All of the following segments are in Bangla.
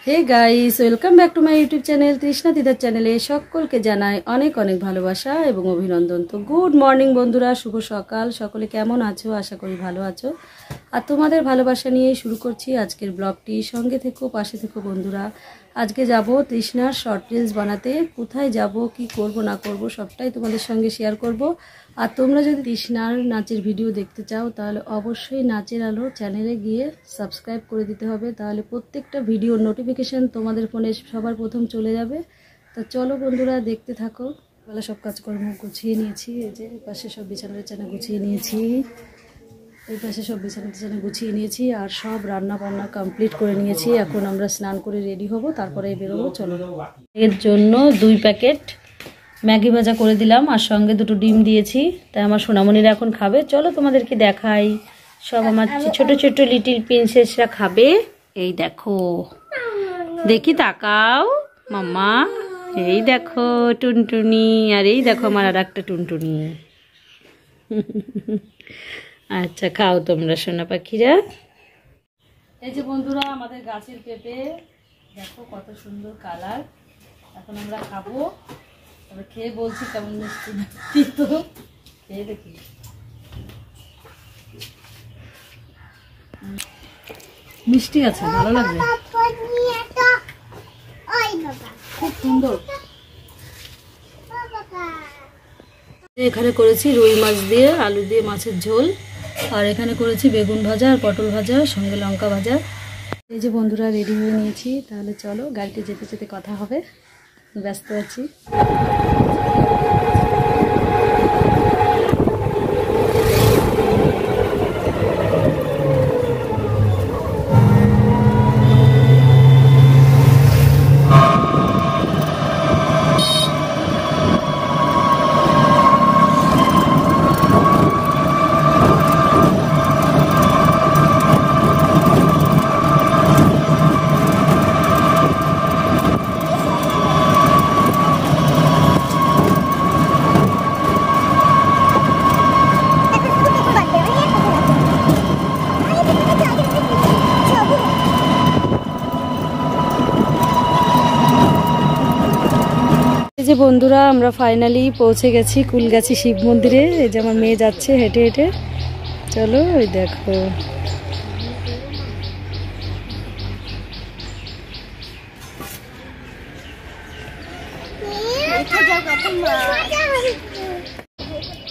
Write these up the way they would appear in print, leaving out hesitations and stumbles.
Hey guys, welcome back to my YouTube channel Trishna দিদার চ্যানেলে সকলকে জানাই অনেক অনেক ভালোবাসা এবং অভিনন্দন। তো গুড মর্নিং বন্ধুরা, শুভ সকাল। সকলে কেমন আছো? আশা করি ভালো আছো। আর তোমাদের ভালোবাসা নিয়েই শুরু করছি আজকের ব্লগটি। সঙ্গে থেকো, পাশে থেকো বন্ধুরা। আজকে যাব তৃষ্ণার শর্ট রিলস বানাতে। কোথায় যাব, কি করব না করব সবটাই তোমাদের সঙ্গে শেয়ার করব। আর তোমরা যদি তৃষ্ণার নাচের ভিডিও দেখতে চাও তাহলে অবশ্যই নাচের আলো চ্যানেলে গিয়ে সাবস্ক্রাইব করে দিতে হবে, তাহলে প্রত্যেকটা ভিডিওর নোটিফিকেশান তোমাদের ফোনে সবার প্রথম চলে যাবে। তো চলো বন্ধুরা, দেখতে থাকো। বেলা সব কাজকর্ম গুছিয়ে নিয়েছি, এই যে পাশে সব বিছানা টিছানা গুছিয়ে নিয়েছি, এই পাশে সব বিছানা টিছানা গুছিয়ে নিয়েছি, আর সব রান্না বান্না কমপ্লিট করে নিয়েছি। এখন আমরা স্নান করে রেডি হব, তারপরে বেরোবো। চলো, এর জন্য 2 প্যাকেট ম্যাগি ভাজা করে দিলাম, আর সঙ্গে 2টো ডিম দিয়েছি। তাই আমার সোনামণিরা এখন খাবে। চলো তোমাদেরকে দেখাই। সব আমার ছোট ছোট লিটিল প্রিন্সেসরা খাবে। এই দেখো, দেখি তাকাও মাম্মা। এই দেখো টুনটুনি, আর এই দেখো আমার আর একটা টুনটুনি। আচ্ছা খাও তোমরা সোনা পাখিরা। এই যে বন্ধুরা, আমাদের গাছের পেঁপে দেখো কত সুন্দর কালার। এখন আমরা খাবো, তবে খেয়ে বলছি কেমন মিষ্টি। তো খেয়ে দেখি। মিষ্টি আছে, ভালো লাগবে, খুব সুন্দর। এখানে করেছি রুই মাছ দিয়ে আলু দিয়ে মাছের ঝোল, আর এখানে করেছি বেগুন ভাজা আর পটল ভাজা, সঙ্গে লঙ্কা ভাজা। এই যে বন্ধুরা, রেডি হয়ে নিয়েছি। তাহলে চলো, গাড়িতে যেতে যেতে কথা হবে। ব্যস্ত আছি। এই যে বন্ধুরা, আমরা ফাইনালি পৌঁছে গেছি কুলগাছি শিব মন্দিরে। এই যে আমার মেয়ে যাচ্ছে হেঁটে হেঁটে। চলো, ওই দেখো।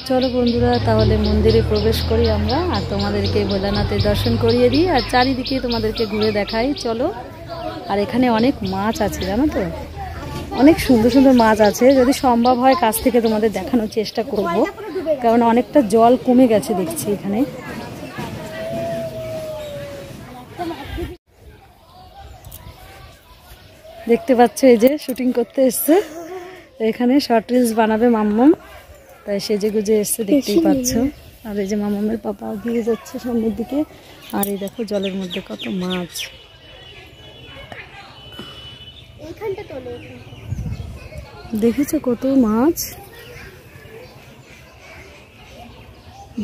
চলো বন্ধুরা, তাহলে মন্দিরে প্রবেশ করি আমরা, আর তোমাদেরকে ভোলানাথের দর্শন করিয়ে দিই, আর চারিদিকে তোমাদেরকে ঘুরে দেখাই। চলো। আর এখানে অনেক মাছ আছে, জানো তো, অনেক সুন্দর সুন্দর মাছ আছে। যদি সম্ভব হয় কাছ থেকে তোমাদের দেখানোর চেষ্টা করব, কারণ অনেকটা জল কমে গেছে দেখছি এখানে। দেখতে পাচ্ছ, এই যে শুটিং করতে এসছে এখানে, শর্ট রিলস বানাবে মাম্মাম, তাই সেজে গুজে এসছে, দেখতেই পাচ্ছ। আর এই যে মাম্মামের পাপা গিয়ে যাচ্ছে সামনের দিকে। আর এই দেখো জলের মধ্যে কত মাছ। দেখেছো কত মাছ,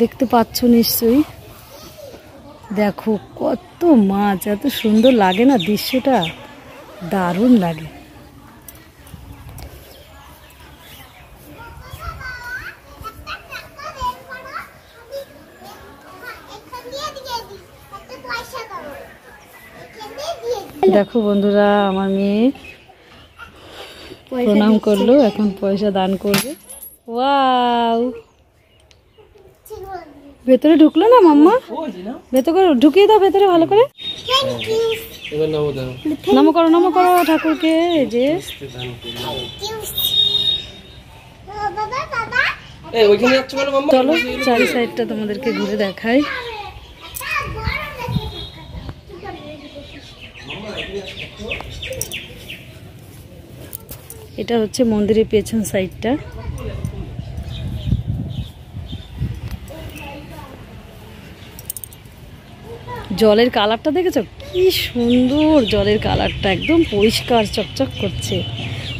দেখতে পাচ্ছ নিশ্চয়ই। দেখো কত মাছ, এত সুন্দর লাগে না দৃশ্যটা, দারুণ লাগে। দেখো বন্ধুরা, আমার মেয়ে প্রণাম করলো, এখন পয়সা দান করবে। ওয়াও, ভেতরে ঢুকলো না মাম্মা? ভেতরে ঢুকিয়ে দাও, ভেতরে ভালো করে। নমো করো, নমো করো ঠাকুরকে। এই যে চলো, চারি সাইডটা তোমাদেরকে ঘুরে দেখাই। এটা হচ্ছে মন্দিরের পেছন সাইডটা। জলের কালারটা দেখেছো কি সুন্দর, জলের কালারটা একদম পরিষ্কার চকচক করছে,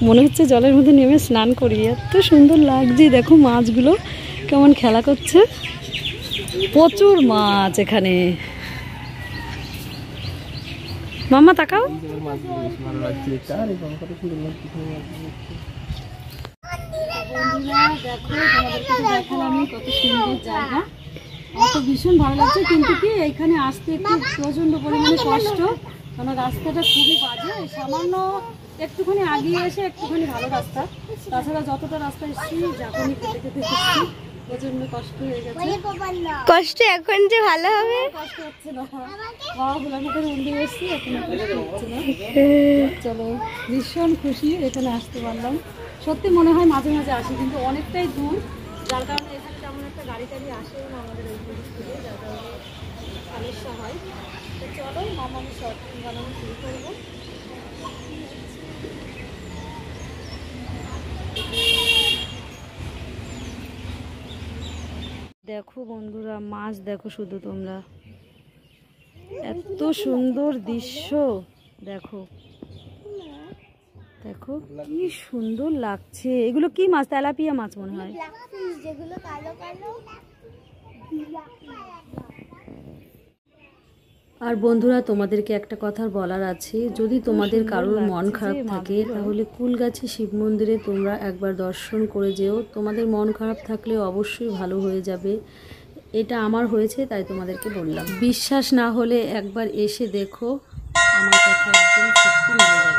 মনে হচ্ছে জলের মধ্যে নেমে স্নান করি, এত সুন্দর লাগছে। দেখো মাছগুলো কেমন খেলা করছে, প্রচুর মাছ এখানে। মাম্মা তাকাও। আমি কত সুন্দর জায়গা, আমার তো ভীষণ ভালো লাগছে। কিন্তু কি এখানে আসতে একটু প্রচন্ড পরিমাণে কষ্ট, কারণ রাস্তাটা খুবই বাজে। সামান্য একটুখানি আগিয়ে এসে একটুখানি ভালো রাস্তা, তাছাড়া যতটা রাস্তা এসেছি যখনই খেতে খেতে এসেছি প্রচন্ড কষ্ট হয়ে গেছে। কষ্ট এখন যে ভালো হবে, কষ্ট হচ্ছে না, বাবা ভোলার মতো উন্ডে এসেছি, এখন কষ্ট হচ্ছে না। চলো, ভীষণ খুশি এখানে আসতে পারলাম। সত্যি মনে হয় মাঝে মাঝে আসি, কিন্তু অনেকটাই দূর, যার কারণে এখানে তেমন একটা গাড়ি টাড়ি আসেও না আমাদের এই থেকে, যার কারণে সমস্যা হয়। তো চলো মামা, আমি শর্ট ফিল্ম বানানো শুরু করবো। দেখো বন্ধুরা, মাছ দেখো শুধু তোমরা, এত সুন্দর দৃশ্য দেখো, দেখো কি সুন্দর লাগছে। এগুলো কি মাছ? তেলাপিয়া মাছ মনে হয়। আর বন্ধুরা, তোমাদেরকে একটা কথা বলার আছে, যদি তোমাদের কারোর মন খারাপ থাকে তাহলে কুলগাছি শিব মন্দিরে তোমরা একবার দর্শন করে যেও। তোমাদের মন খারাপ থাকলে অবশ্যই ভালো হয়ে যাবে। এটা আমার হয়েছে, তাই তোমাদেরকে বললাম। বিশ্বাস না হলে একবার এসে দেখো, আমার কথা একদম সত্যি মিলে যাবে।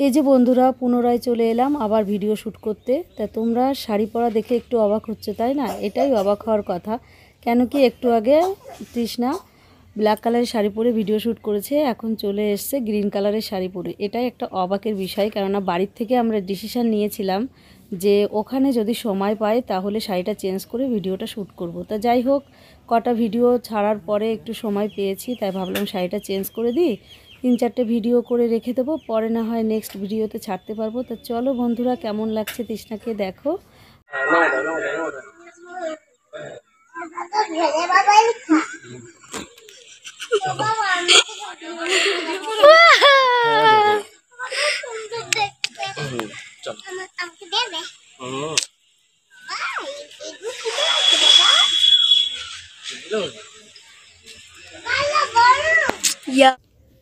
এই যে বন্ধুরা, পুনরায় চলে এলাম আবার ভিডিও শ্যুট করতে। তা তোমরা শাড়ি পরা দেখে একটু অবাক হচ্ছে, তাই না? এটাই অবাক হওয়ার কথা। কেন কি একটু আগে তৃষ্ণা ব্ল্যাক কালারের শাড়ি পরে ভিডিও শ্যুট করেছে, এখন চলে এসছে গ্রিন কালারের শাড়ি পরে। এটাই একটা অবাকের বিষয়, কেননা বাড়ির থেকে আমরা ডিসিশান নিয়েছিলাম যে ওখানে যদি সময় পাই তাহলে শাড়িটা চেঞ্জ করে ভিডিওটা শ্যুট করব। তা যাই হোক, কটা ভিডিও ছাড়ার পরে একটু সময় পেয়েছি, তাই ভাবলাম শাড়িটা চেঞ্জ করে দিই, 3-4টে ভিডিও করে রেখে দেবো, পরে না হয় নেক্সট ভিডিওতে ছাড়তে পারবো। তা চলো বন্ধুরা, কেমন লাগছে তৃষ্ণাকে দেখো।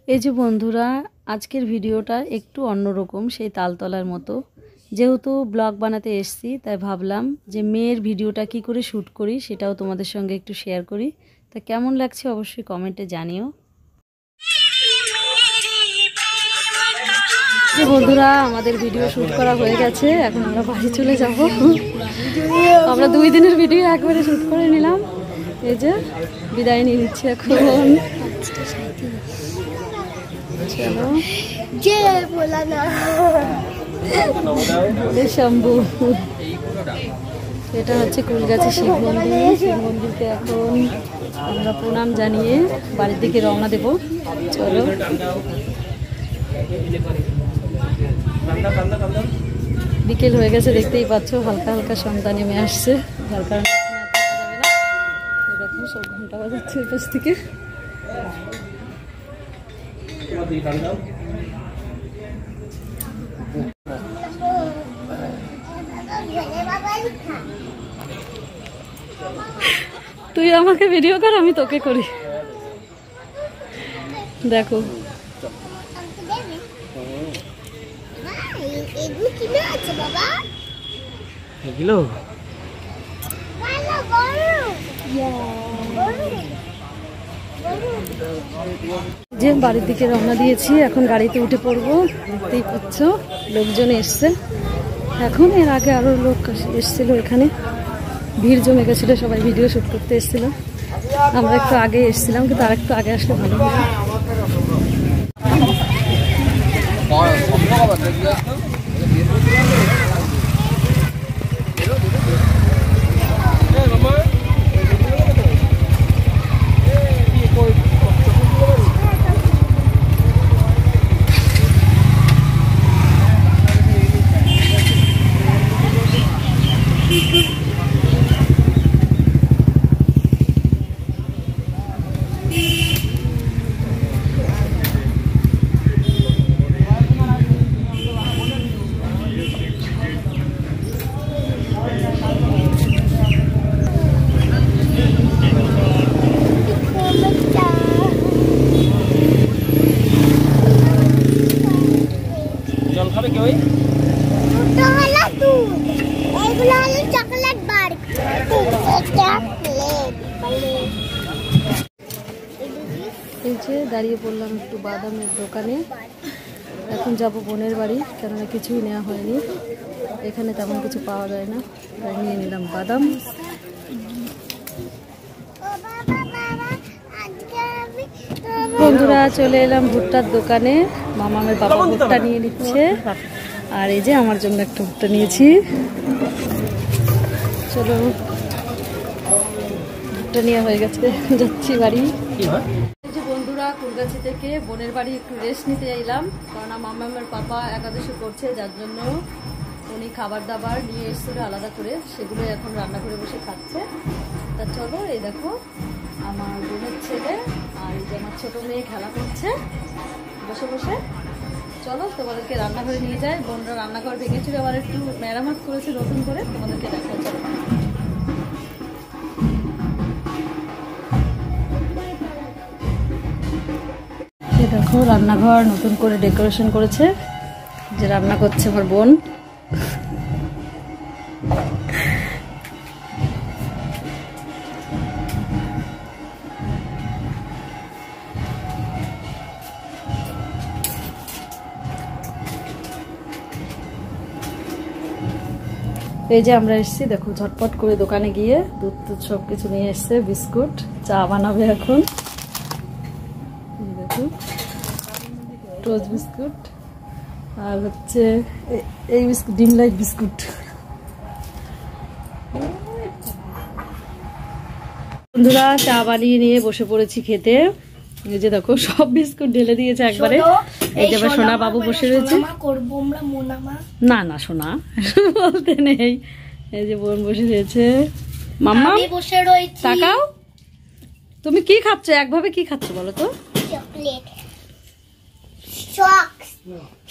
এই যে বন্ধুরা, আজকের ভিডিওটা একটু অন্যরকম, সেই তালতলার মতো। যেহেতু ব্লগ বানাতে এসেছি, তাই ভাবলাম যে মেয়ের ভিডিওটা কি করে শ্যুট করি সেটাও তোমাদের সঙ্গে একটু শেয়ার করি। তা কেমন লাগছে অবশ্যই কমেন্টে জানিও। যে বন্ধুরা, আমাদের ভিডিও শ্যুট করা হয়ে গেছে, এখন আমরা বাড়ি চলে যাব। আমরা 2 দিনের ভিডিও একবারে শ্যুট করে নিলাম। এই যে বিদায় নিয়ে নিচ্ছি এখন। চলো, শম্ভু। এটা হচ্ছে কুলগাছি শিব মন্দির। শিব মন্দিরকে এখন আমরা প্রণাম জানিয়ে বাড়ির দিকে রওনা দেব। চলো, বিকেল হয়ে গেছে, দেখতেই পাচ্ছ, হালকা হালকা সন্ধ্যা নেমে আসছে, যার কারণে দেখো সব ঘন্টা বাজাচ্ছে ওই পাশ থেকে। তুই আমাকে ভিডিও কর, আমি তোকে করি। দেখো যে বাড়ির দিকে রওনা দিয়েছি, এখন গাড়িতে উঠে পড়বো। দেখতেই পাচ্ছ লোকজন এসছে এখন। এর আগে আরো লোক এসছিল, এখানে ভিড় জমে গেছিল, সবাই ভিডিও শ্যুট করতে এসেছিল। আমরা একটু আগে এসেছিলাম, কিন্তু আর একটু আগে আসলে ভালো হতো। ওই দুটো হলো দুধ, এগুলো হলো চকলেট বার। এই যে দাঁড়িয়ে পড়লাম একটু বাদামের দোকানে। এখন যাব বোনের বাড়ি, কেননা কিছুই নেওয়া হয়নি, এখানে তেমন কিছু পাওয়া যায় না, তাই নিয়ে নিলাম বাদাম। বন্ধুরা চলে এলাম ভুট্টার দোকানে, মামামের বাবা ভুট্টা নিয়ে নিচ্ছে, আর এই যে আমার জন্য একটা ভুট্টা নিয়েছি। চলো ভুট্টা নেওয়া হয়ে গেছে, যাচ্ছি বাড়ি। এই যে বন্ধুরা কুলগাছি থেকে বোনের বাড়ি একটু রেস্ট নিতে এলাম, কারণ মামামের পাপা একাদশী করছে, যার জন্য উনি খাবার দাবার নিয়ে এসেছিল আলাদা করে, সেগুলো এখন রান্না করে বসে খাচ্ছে। তা চলো, এই দেখো আমার বোনের ছেলে আর এই যে আমার ছোট মেয়ে খেলা করছে বসে বসে। চলো তোমাদেরকে রান্নাঘরে নিয়ে যায়, বোনরা রান্নাঘর ভেঙেছিল, আবার একটু মেরামত করেছে নতুন করে, তোমাদেরকে দেখা। চলো দেখো রান্নাঘর নতুন করে ডেকোরেশন করেছে, যে রান্না করছে আমার বোন। এই যে আমরা এসেছি, দেখো ঝটপট করে দোকানে গিয়ে দুধ টুধ সব কিছু নিয়ে এসছে, বিস্কুট, চা বানাবে এখন। দেখো টোস্ট বিস্কুট, আর হচ্ছে এই বিস্কুট ডিম লাইট বিস্কুট। বন্ধুরা চা বানিয়ে নিয়ে বসে পড়েছি খেতে। এই যে দেখো সব বিস্কুট ঢেলে দিয়েছে একবারে। এই যে সোনা বাবু বসে রয়েছে। না না সোনা বলতে নেই। এই যে বোন বসে রয়েছে, মাম্মা বসে রয়েছে। তাকাও, তুমি কি খাচ্ছ? একভাবে কি খাচ্ছ বলো তো?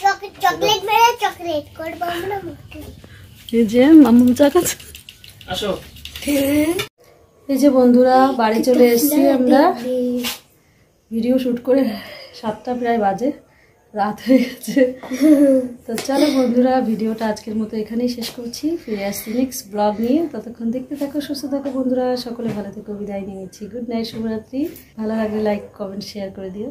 চকলেট, চকলেট মেরে চকলেট করবো আমরা। এই যে মাম্মু চা খাচ্ছে। আসো। এই যে বন্ধুরা বাড়ি চলে এসেছি আমরা, ভিডিও শুট করে 7টা প্রায় বাজে, রাত হয়ে গেছে। তো চলো বন্ধুরা ভিডিওটা আজকের মতো এখানেই শেষ করছি, ফিরে আসছি নেক্সট ব্লগ নিয়ে। ততক্ষণ দেখতে থাকো, সুস্থ থাকো বন্ধুরা, সকলে ভালো থেকো, বিদায় নিয়েছি। গুড নাইট, শুভরাত্রি। ভালো লাগলে লাইক কমেন্ট শেয়ার করে দিও।